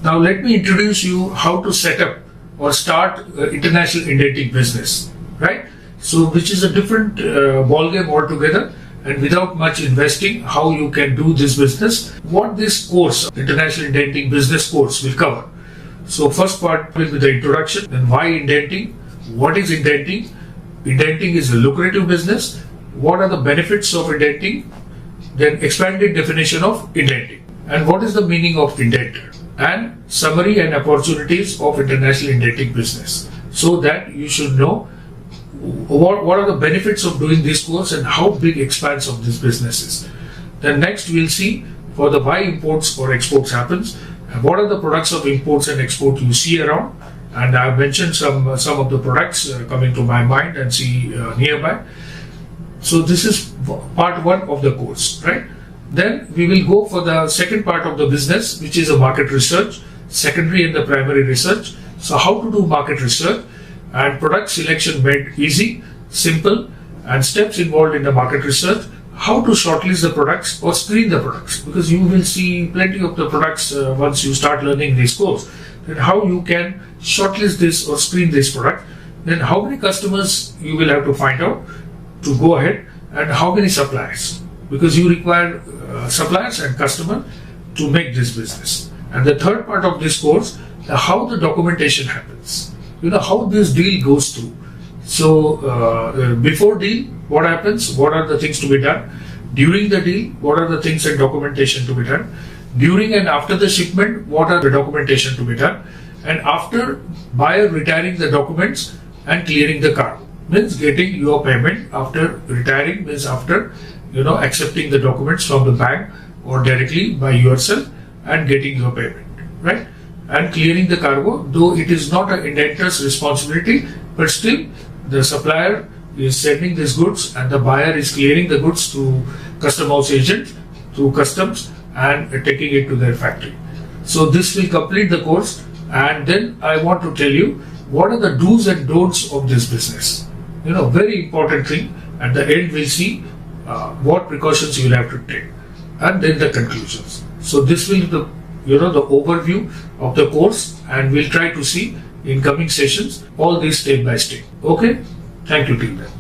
Now let me introduce you how to set up or start international indenting business, right? So which is a different ballgame altogether, and without much investing, how you can do this business, what this course, International Indenting Business course, will cover. So first part will be the introduction, then why indenting, what is indenting, indenting is a lucrative business, what are the benefits of indenting, then expanded definition of indenting, and what is the meaning of indenter, and summary and opportunities of international indenting business, so that you should know what are the benefits of doing this course and how big expanse of this business is. Then next we'll see for the why imports or exports happens, and what are the products of imports and export you see around, and I've mentioned some of the products coming to my mind and see nearby. So this is part one of the course, right? Then we will go for the second part of the business, which is a market research, secondary and the primary research. So how to do market research and product selection made easy, simple, and steps involved in the market research, how to shortlist the products or screen the products, because you will see plenty of the products once you start learning this course, then how you can shortlist this or screen this product, then how many customers you will have to find out to go ahead, and how many suppliers, because you require suppliers and customer to make this business. And the third part of this course, how the documentation happens, how this deal goes through. So before deal, what happens, what are the things to be done, during the deal, what are the things and documentation to be done, during and after the shipment, what are the documentation to be done, and after buyer retiring the documents and clearing the cargo, means getting your payment. After retiring means after accepting the documents from the bank or directly by yourself and getting your payment, right? And clearing the cargo, though it is not an indenter's responsibility, but still the supplier is sending these goods and the buyer is clearing the goods through custom house agent, through customs, and taking it to their factory. So this will complete the course, and then I want to tell you what are the do's and don'ts of this business. Very important thing. At the end we'll see what precautions you will have to take, and then the conclusions. So this will be the overview of the course, and we'll try to see in coming sessions all this step by step. Okay, thank you till then.